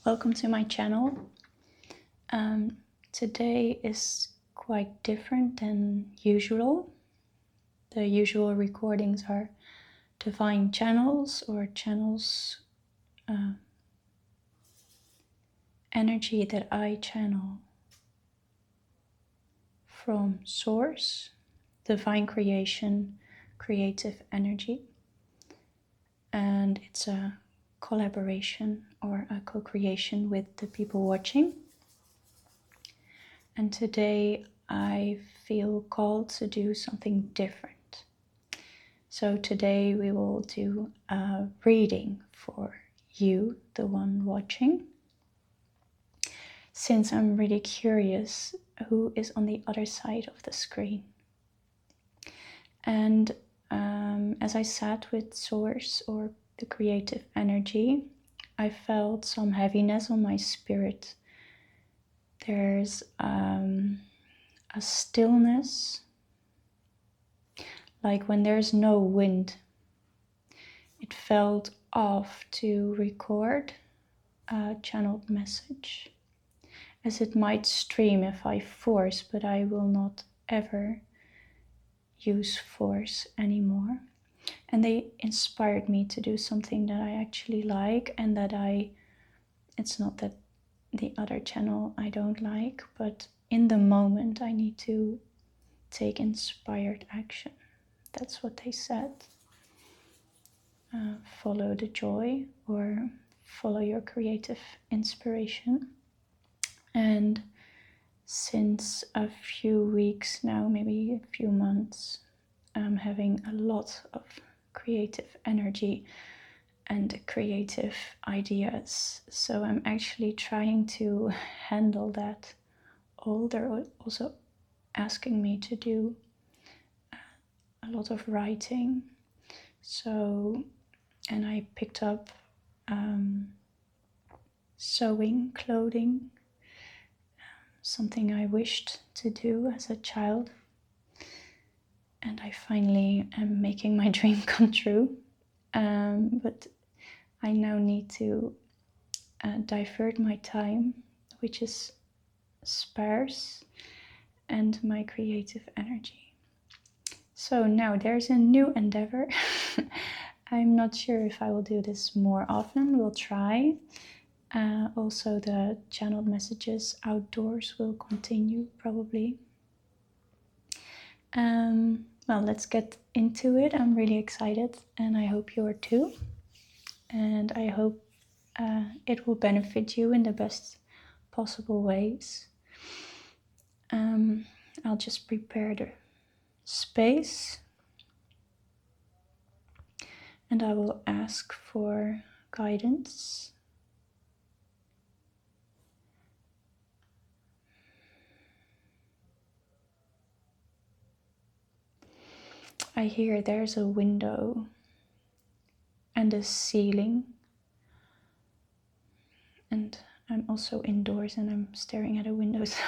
Welcome to my channel. Today is quite different than usual. The usual recordings are divine channels or channels energy that I channel from source, divine creation, creative energy. And it's a collaboration or a co-creation with the people watching. And today I feel called to do something different. So today we will do a reading for you, the one watching. Since I'm really curious who is on the other side of the screen. And as I sat with Source or the creative energy, I felt some heaviness on my spirit. There's a stillness, like when there's no wind. It felt off to record a channeled message, as it might stream if I force, but I will not ever use force anymore. And they inspired me to do something that I actually like, and that it's not that the other channel I don't like, but in the moment I need to take inspired action. That's what they said. Follow the joy or follow your creative inspiration. And since a few weeks now, maybe a few months, I'm having a lot of creative energy and creative ideas. So I'm actually trying to handle that all. They're also asking me to do a lot of writing. So, and I picked up sewing clothing, something I wished to do as a child. And I finally am making my dream come true. But I now need to divert my time, which is sparse, and my creative energy. So now there's a new endeavor. I'm not sure if I will do this more often. We'll try. Also, the channeled messages outdoors will continue probably. Well, let's get into it. I'm really excited, and I hope you are too. And I hope it will benefit you in the best possible ways. I'll just prepare the space, and I will ask for guidance. I hear there's a window and a ceiling, and I'm also indoors and I'm staring at a window, so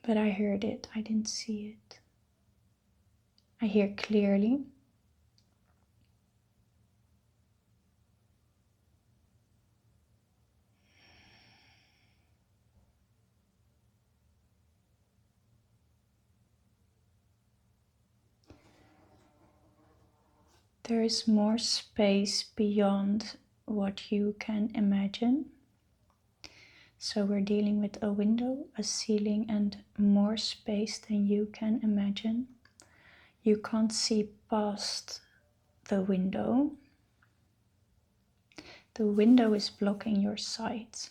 but I heard it, I didn't see it. I hear clearly. There is more space beyond what you can imagine. So we're dealing with a window, a ceiling, and more space than you can imagine. You can't see past the window. The window is blocking your sight.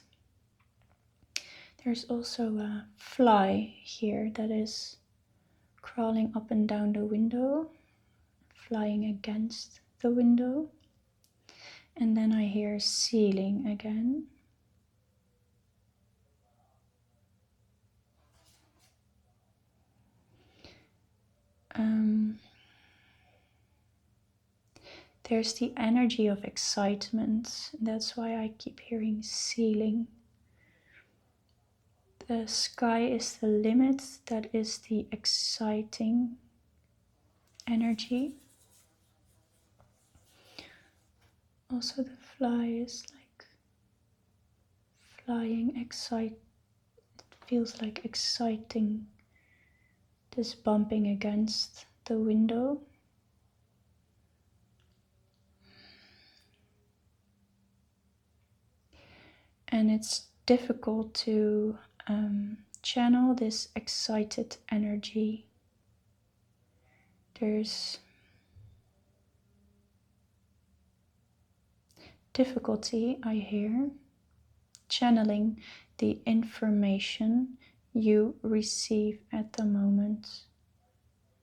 There's also a fly here that is crawling up and down the window, flying against the window. And then I hear ceiling again. There's the energy of excitement. That's why I keep hearing ceiling. The sky is the limit. That is the exciting energy. Also, the fly is like flying, it feels like exciting, this bumping against the window. And it's difficult to channel this excited energy. There's difficulty, I hear, channeling the information you receive at the moment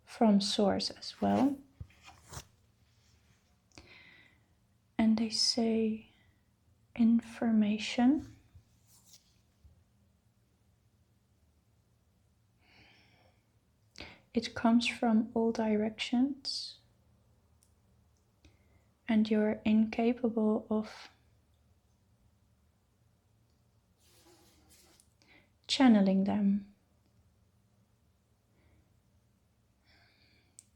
from source as well. And they say information it comes from all directions, and you're incapable of channeling them.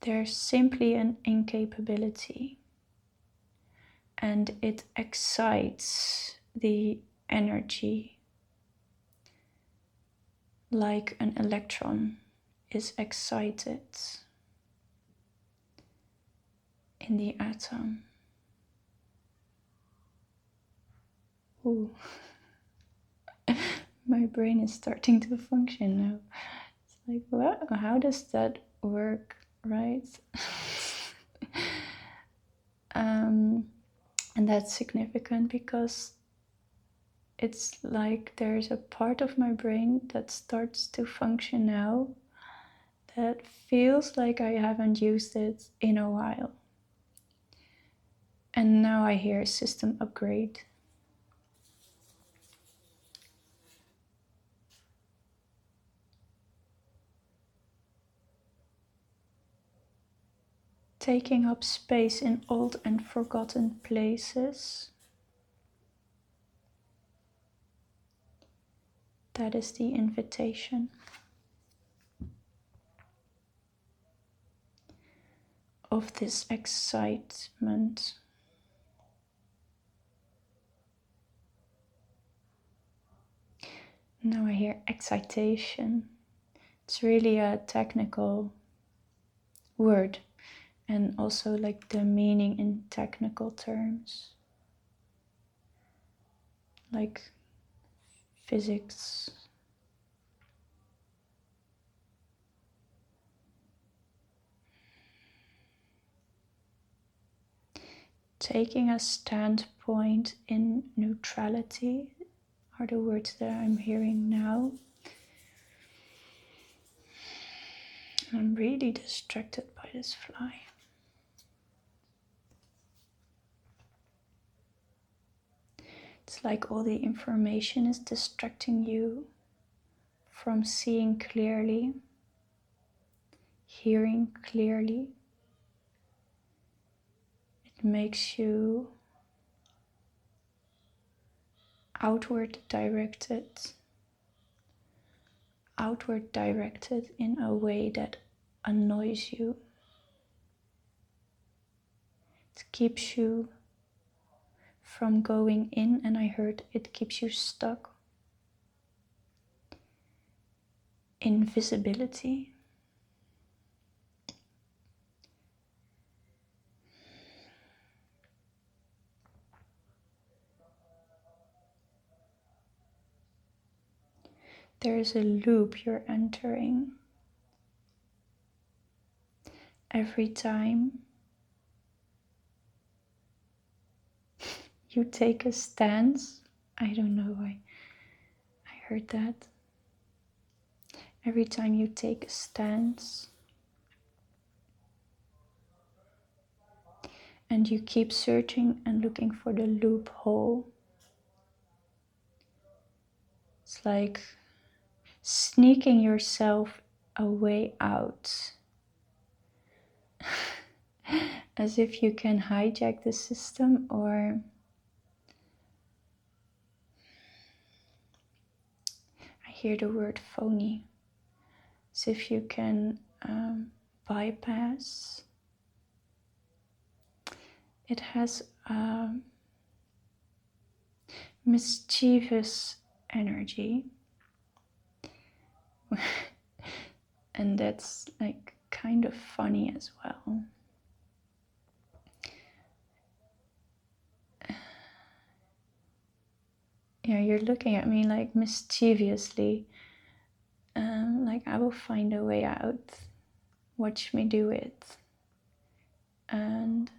There's simply an incapability, and it excites the energy like an electron is excited in the atom. Ooh. My brain is starting to function now. It's like, what? How does that work, right? And that's significant because it's like there's a part of my brain that starts to function now that feels like I haven't used it in a while. And now I hear system upgrade. Taking up space in old and forgotten places. That is the invitation. Of this excitement. Now I hear excitation. It's really a technical word, and also like the meaning in technical terms, like physics. Taking a standpoint in neutrality are the words that I'm hearing now. I'm really distracted by this fly. It's like all the information is distracting you from seeing clearly, hearing clearly. It makes you outward directed in a way that annoys you. It keeps you from going in, and I heard it keeps you stuck in visibility. There is a loop you're entering. Every time you take a stance, I don't know why I heard that. Every time you take a stance and you keep searching and looking for the loophole, it's like sneaking yourself a way out. As if you can hijack the system, or I hear the word phony. As if you can bypass. It has a mischievous energy. And that's like kind of funny as well. Yeah, you're looking at me like mischievously. Like I will find a way out. Watch me do it. And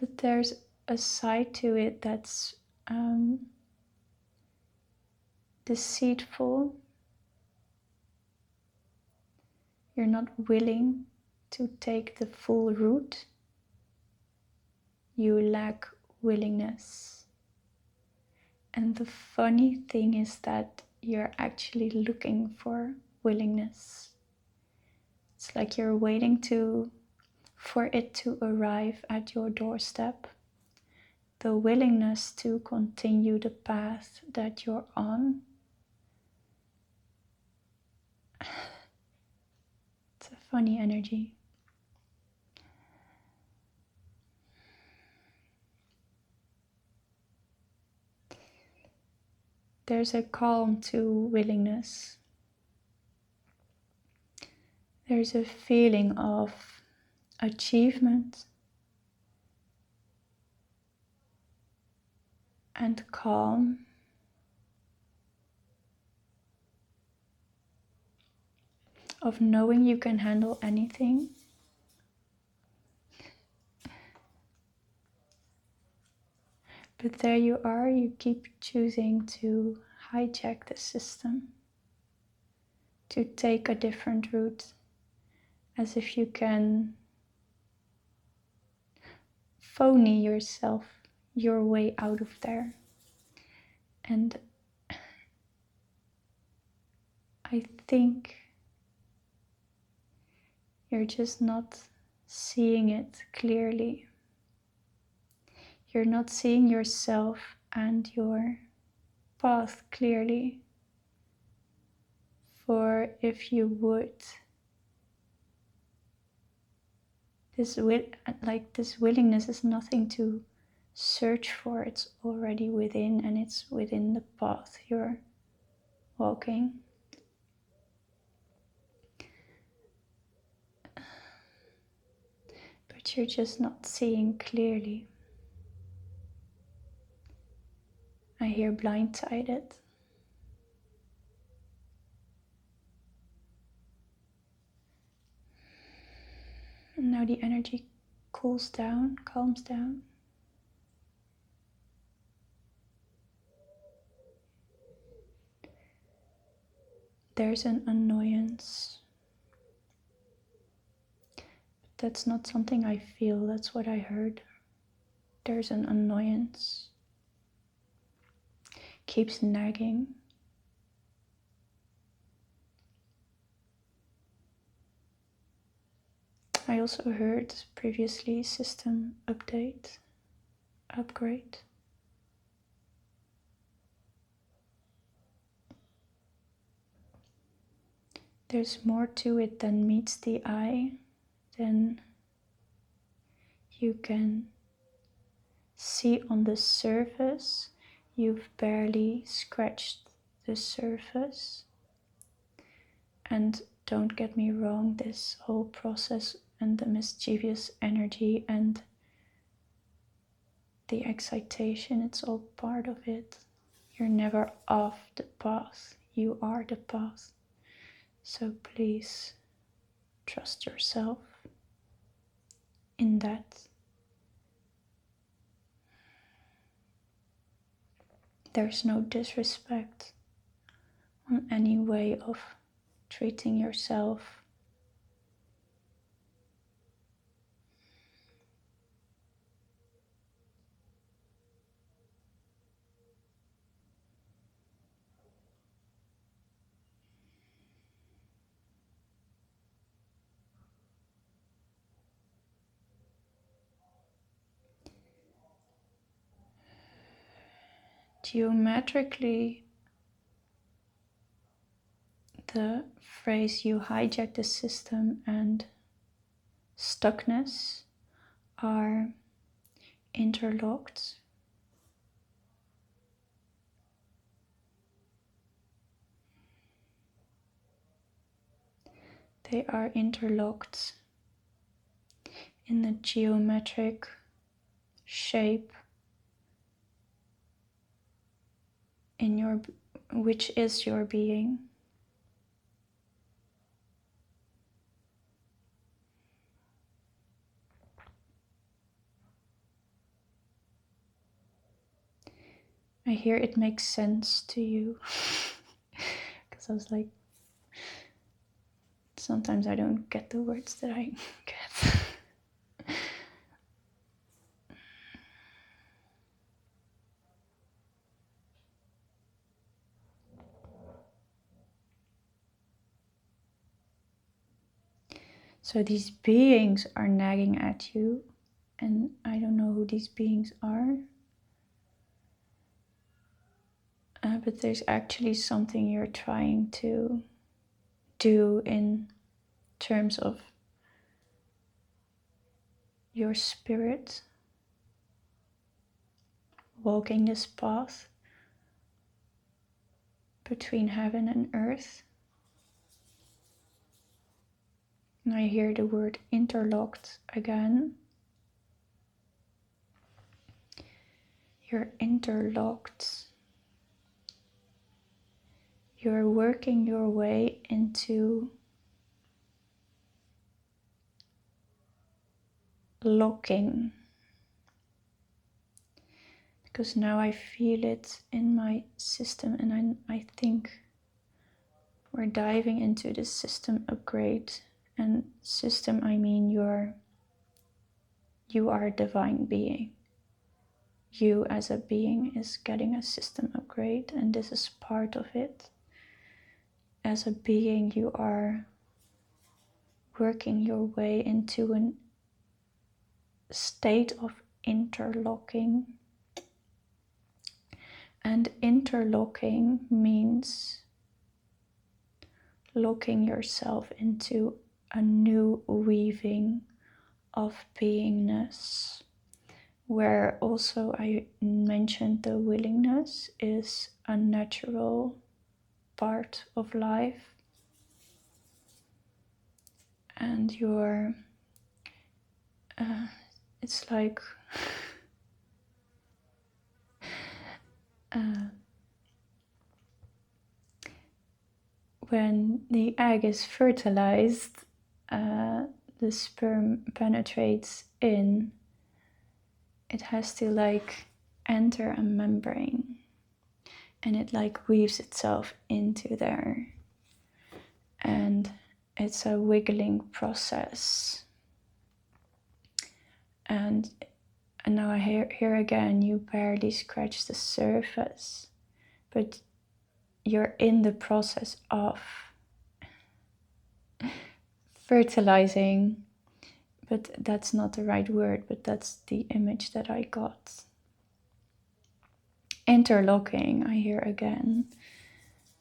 but there's a side to it that's deceitful. You're not willing to take the full route. You lack willingness. And the funny thing is that you're actually looking for willingness. It's like you're waiting for it to arrive at your doorstep. The willingness to continue the path that you're on. It's a funny energy. There's a calm to willingness. There's a feeling of achievement and calm. Of knowing you can handle anything. But there you are, you keep choosing to hijack the system, to take a different route, as if you can phony yourself your way out of there. And I think you're just not seeing it clearly. You're not seeing yourself and your path clearly. For if you would, this willingness is nothing to search for. It's already within, and it's within the path you're walking. But you're just not seeing clearly. I hear blindsided. And now the energy cools down, calms down. There's an annoyance. But that's not something I feel, that's what I heard. There's an annoyance. Keeps nagging. I also heard previously system upgrade. There's more to it than meets the eye, than you can see on the surface. You've barely scratched the surface. And don't get me wrong, this whole process and the mischievous energy and the excitation, it's all part of it. You're never off the path, you are the path. So please trust yourself in that. There's no disrespect on any way of treating yourself. Geometrically, the phrase "you hijack the system" and "stuckness" are interlocked. They are interlocked in the geometric shape in your, which is your being. I hear it makes sense to you. Because I was like, sometimes I don't get the words that I get. So these beings are nagging at you, and I don't know who these beings are. But there's actually something you're trying to do in terms of your spirit walking this path between heaven and earth. And I hear the word interlocked again. You're interlocked. You're working your way into locking. Because now I feel it in my system, and I think we're diving into this system upgrade. And system, I mean you are a divine being. You as a being is getting a system upgrade, and this is part of it. As a being, you are working your way into a state of interlocking. And interlocking means locking yourself into a new weaving of beingness, where also I mentioned the willingness is a natural part of life, and you're it's like when the egg is fertilized, the sperm penetrates in, it has to like enter a membrane, and it like weaves itself into there, and it's a wiggling process. And now I hear again, you barely scratch the surface, but you're in the process of fertilizing, but that's not the right word, but that's the image that I got. Interlocking, I hear again,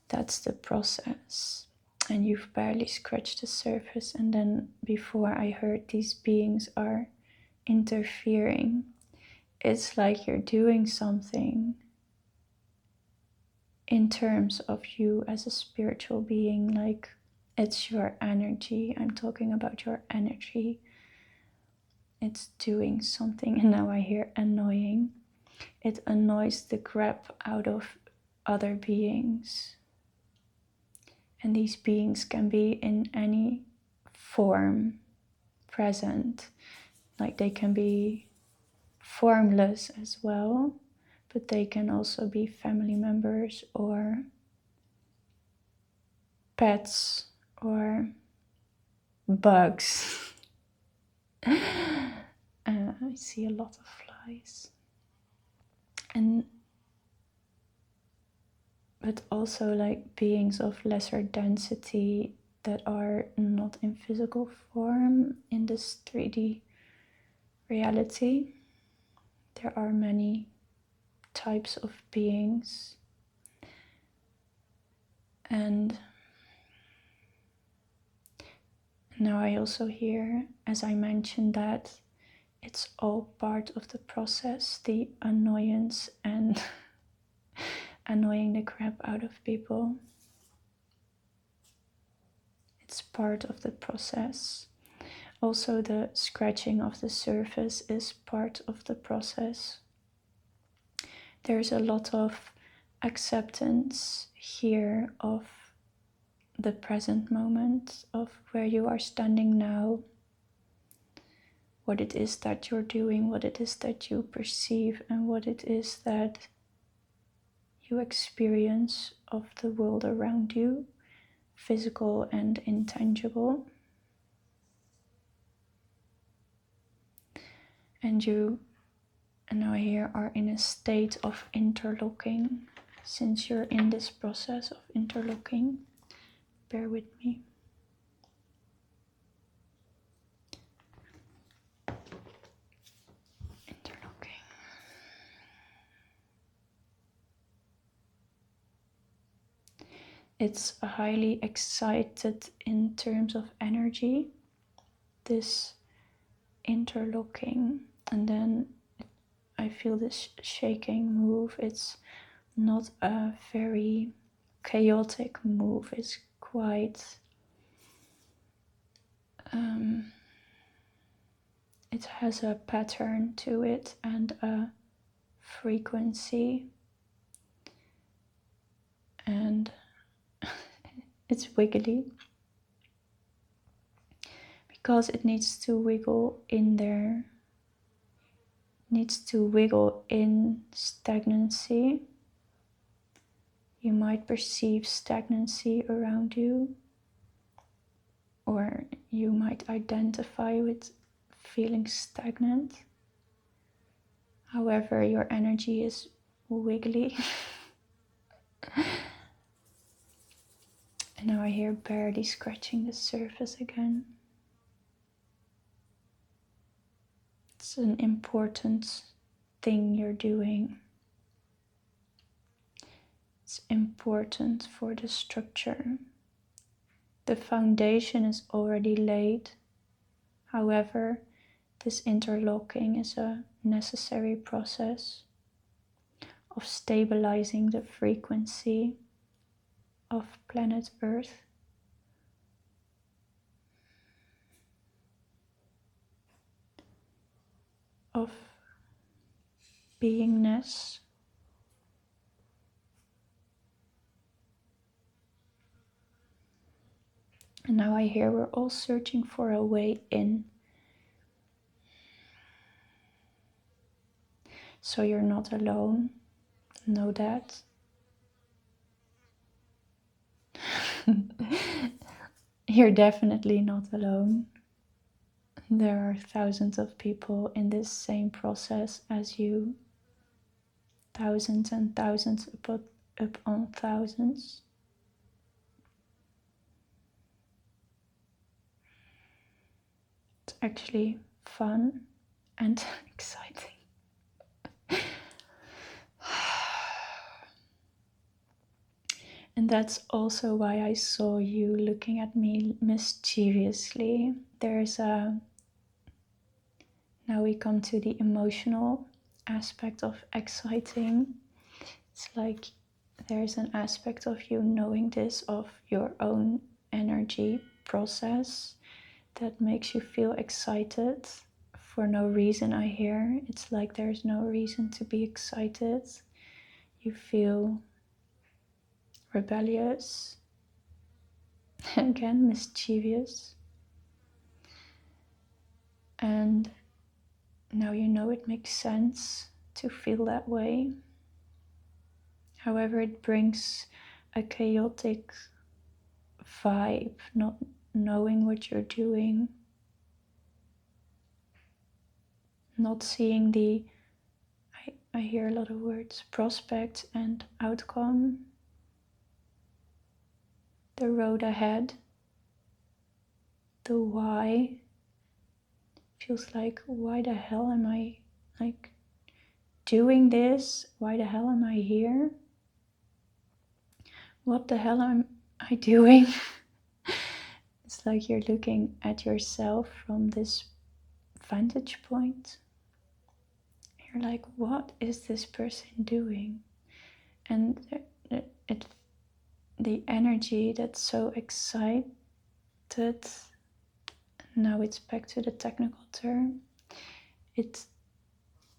that's the process, and you've barely scratched the surface. And then before I heard these beings are interfering, it's like you're doing something in terms of you as a spiritual being, like it's your energy. I'm talking about your energy. It's doing something. And now I hear annoying. It annoys the crap out of other beings. And these beings can be in any form present. Like they can be formless as well, but they can also be family members or pets or bugs. I see a lot of flies. But also like beings of lesser density that are not in physical form in this 3D reality. There are many types of beings. And now I also hear, as I mentioned, that it's all part of the process, the annoyance and annoying the crap out of people. It's part of the process. Also, the scratching of the surface is part of the process. There's a lot of acceptance here of the present moment, of where you are standing now, what it is that you're doing, what it is that you perceive, and what it is that you experience of the world around you, physical and intangible. And you now here are in a state of interlocking. Since you're in this process of interlocking, bear with me. Interlocking. It's highly excited in terms of energy, this interlocking, and then I feel this shaking move. It's not a very chaotic move, it's quite it has a pattern to it and a frequency, and it's wiggly because it needs to wiggle in there, needs to wiggle in stagnancy. You might perceive stagnancy around you, or you might identify with feeling stagnant. However, your energy is wiggly. And now I hear barely scratching the surface again. It's an important thing you're doing. It's important for the structure. The foundation is already laid. However, this interlocking is a necessary process of stabilizing the frequency of planet Earth. Of beingness. And now I hear we're all searching for a way in. So you're not alone. Know that. You're definitely not alone. There are thousands of people in this same process as you. Thousands and thousands upon thousands. It's actually fun and exciting. And that's also why I saw you looking at me mischievously. Now we come to the emotional aspect of exciting. It's like there's an aspect of you knowing this, of your own energy process, that makes you feel excited for no reason. I hear it's like there's no reason to be excited. You feel rebellious, again mischievous, and now you know it makes sense to feel that way. However, it brings a chaotic vibe, not knowing what you're doing, not seeing the, I hear a lot of words, prospect and outcome, the road ahead, the why. Feels like, why the hell am I like doing this? Why the hell am I here? What the hell am I doing? It's like you're looking at yourself from this vantage point. You're like, what is this person doing? And the energy that's so excited, now it's back to the technical term, it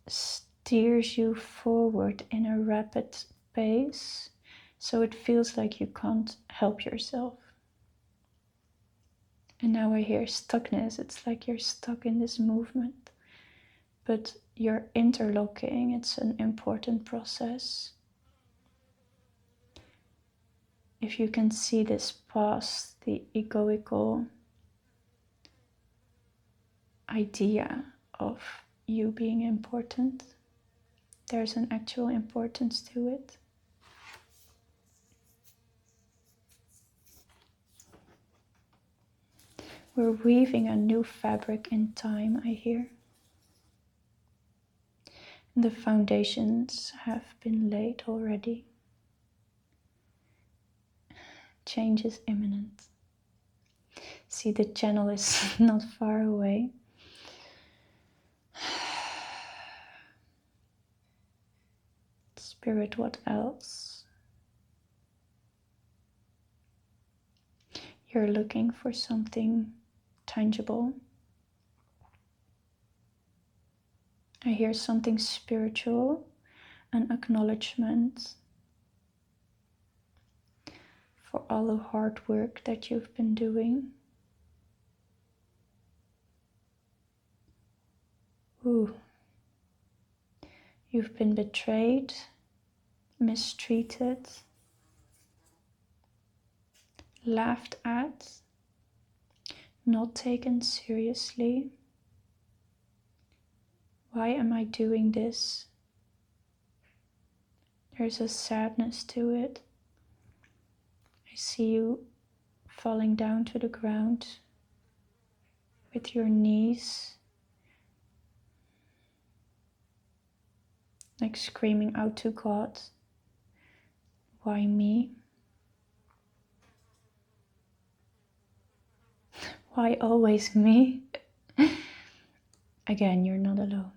steers you forward in a rapid pace, so it feels like you can't help yourself. And now I hear stuckness. It's like you're stuck in this movement, but you're interlocking. It's an important process. If you can see this past the egoical idea of you being important, there's an actual importance to it. We're weaving a new fabric in time, I hear. The foundations have been laid already. Change is imminent. See, the channel is not far away. Spirit, what else? You're looking for something tangible. I hear something spiritual, an acknowledgement for all the hard work that you've been doing. Ooh. You've been betrayed, mistreated, laughed at, not taken seriously. Why am I doing this? There's a sadness to it. I see you falling down to the ground with your knees, like screaming out to God, why me? Why always me? Again, you're not alone.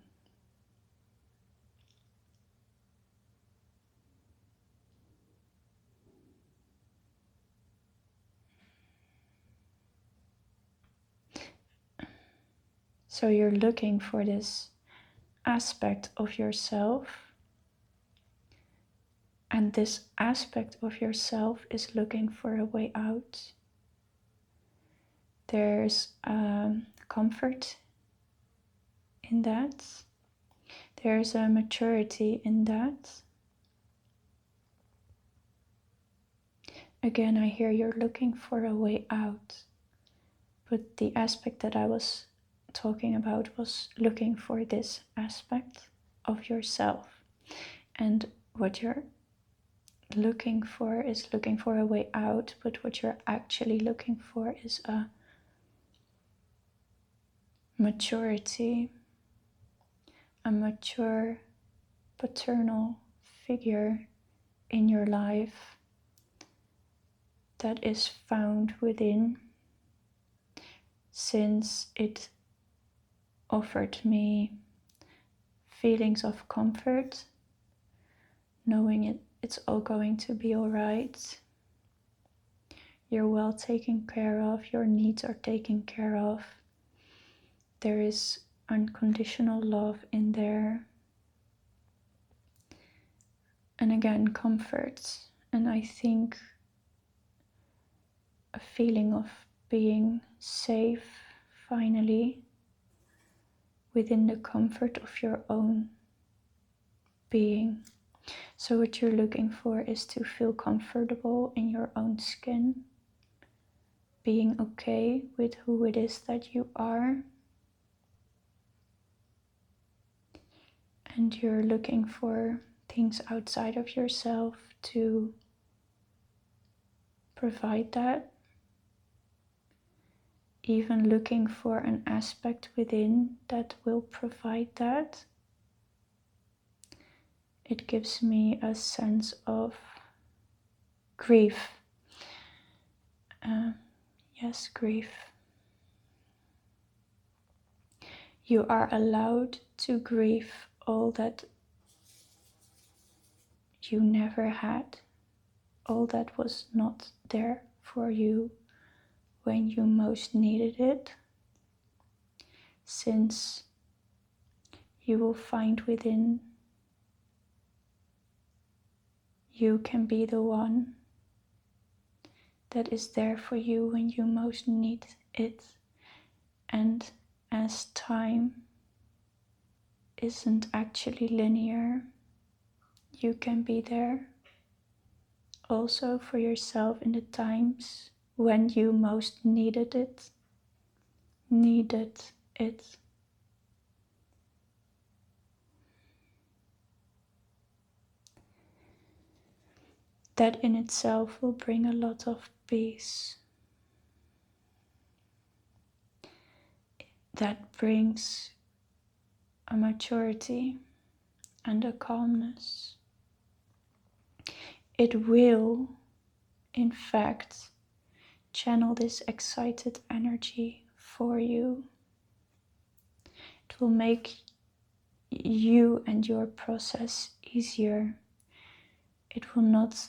So you're looking for this aspect of yourself, and this aspect of yourself is looking for a way out. There's comfort in that. There's a maturity in that. Again, I hear you're looking for a way out, but the aspect that I was talking about was looking for this aspect of yourself. And what you're looking for is looking for a way out, but what you're actually looking for is a maturity, a mature paternal figure in your life that is found within, since it offered me feelings of comfort, knowing it's all going to be all right. You're well taken care of, your needs are taken care of. There is unconditional love in there. And again, comfort. And I think a feeling of being safe, finally, within the comfort of your own being. So what you're looking for is to feel comfortable in your own skin, being okay with who it is that you are. And you're looking for things outside of yourself to provide that. Even looking for an aspect within that will provide that. It gives me a sense of grief. Yes, grief. You are allowed to grieve all that you never had, all that was not there for you when you most needed it, since you will find within you can be the one that is there for you when you most need it. And as time isn't actually linear, you can be there also for yourself in the times when you most needed it. That in itself will bring a lot of peace. That brings a maturity and a calmness. It will, in fact, channel this excited energy for you. It will make you and your process easier. It will not,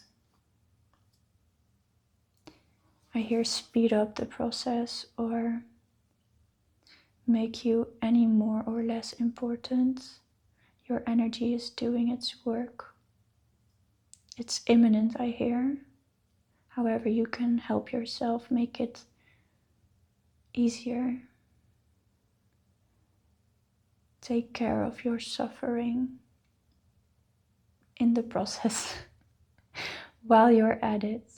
I hear, speed up the process or make you any more or less important. Your energy is doing its work. It's imminent, I hear. However, you can help yourself make it easier. Take care of your suffering in the process while you're at it.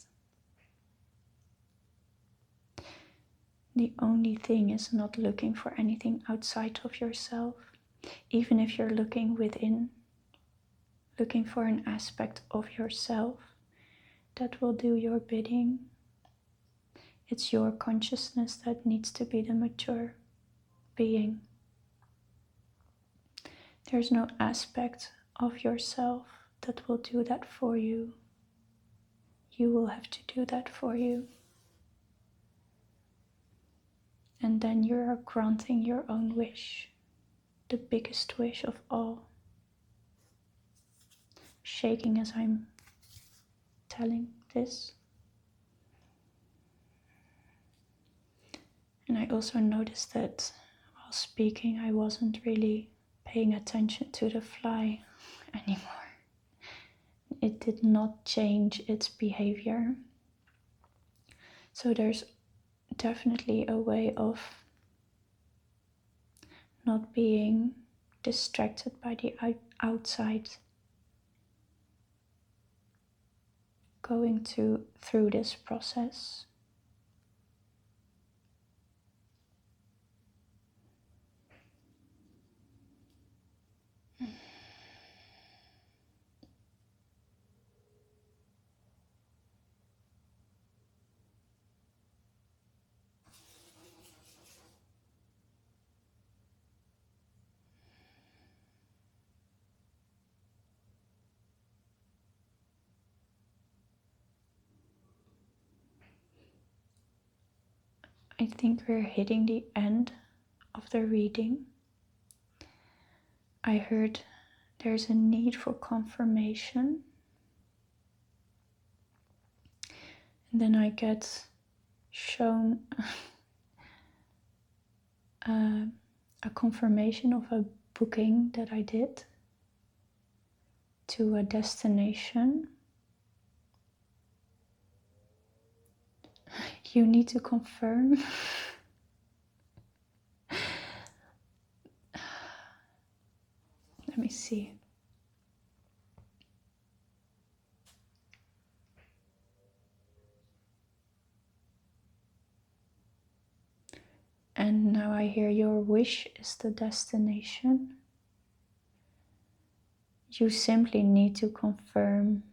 The only thing is not looking for anything outside of yourself, even if you're looking within, looking for an aspect of yourself that will do your bidding. It's your consciousness that needs to be the mature being. There's no aspect of yourself that will do that for you. You will have to do that for you. And then you're granting your own wish, the biggest wish of all. Shaking as I'm telling this. And I also noticed that while speaking, I wasn't really paying attention to the fly anymore. It did not change its behavior. So there's definitely a way of not being distracted by the outside, going through this process. I think we're hitting the end of the reading. I heard there's a need for confirmation. And then I get shown a confirmation of a booking that I did to a destination. You need to confirm. Let me see. And now I hear your wish is the destination. You simply need to confirm.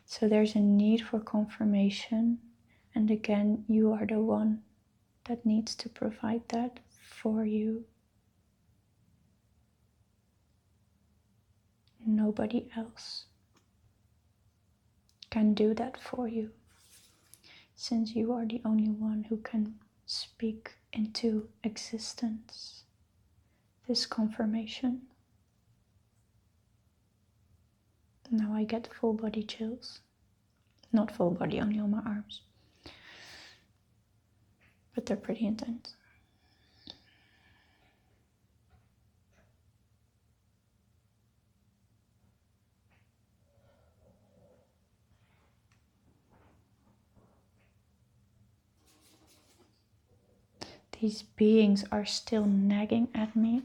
So there's a need for confirmation. And again, you are the one that needs to provide that for you. Nobody else can do that for you, since you are the only one who can speak into existence, this confirmation. Now I get full body chills. Not full body, only on my arms. But they're pretty intense. These beings are still nagging at me.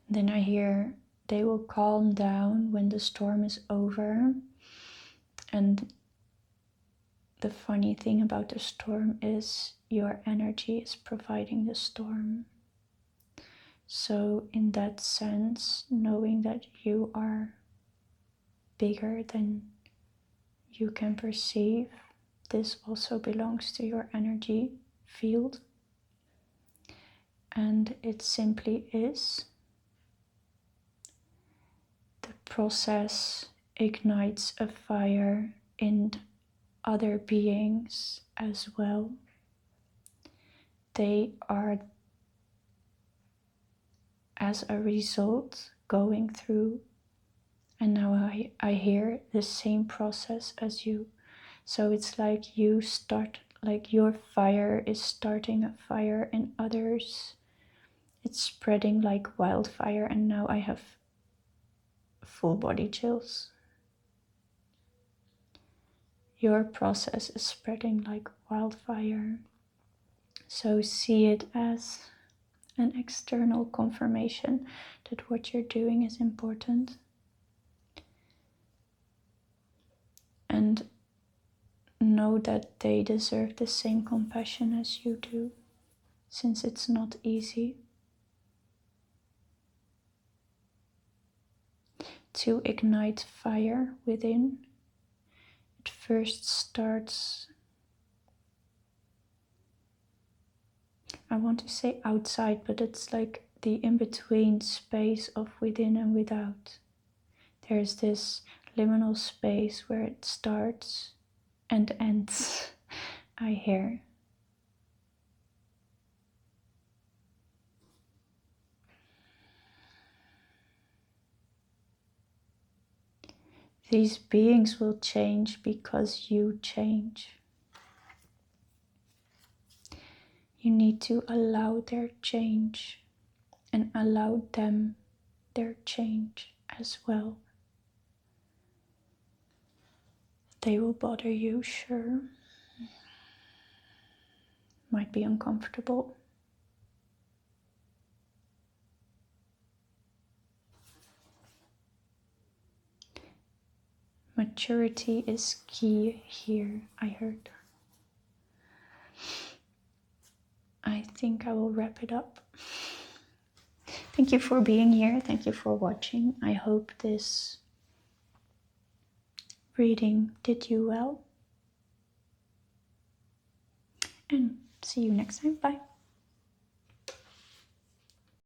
Then I hear they will calm down when the storm is over. And the funny thing about the storm is your energy is providing the storm. So in that sense, knowing that you are bigger than you can perceive, this also belongs to your energy field. And it simply is. The process ignites a fire in other beings as well. They are, as a result, going through, and now I hear the same process as you. So it's like you start, like your fire is starting a fire in others. It's spreading like wildfire, and now I have full body chills. Your process is spreading like wildfire. So see it as an external confirmation that what you're doing is important. And know that they deserve the same compassion as you do, since it's not easy. To ignite fire within, it first starts, I want to say outside, but it's like the in-between space of within and without. There's this liminal space where it starts and ends, I hear. These beings will change because you change. You need to allow their change and allow them their change as well. They will bother you, sure. Might be uncomfortable. Maturity is key here, I heard. I think I will wrap it up. Thank you for being here. Thank you for watching. I hope this reading did you well. And see you next time. Bye.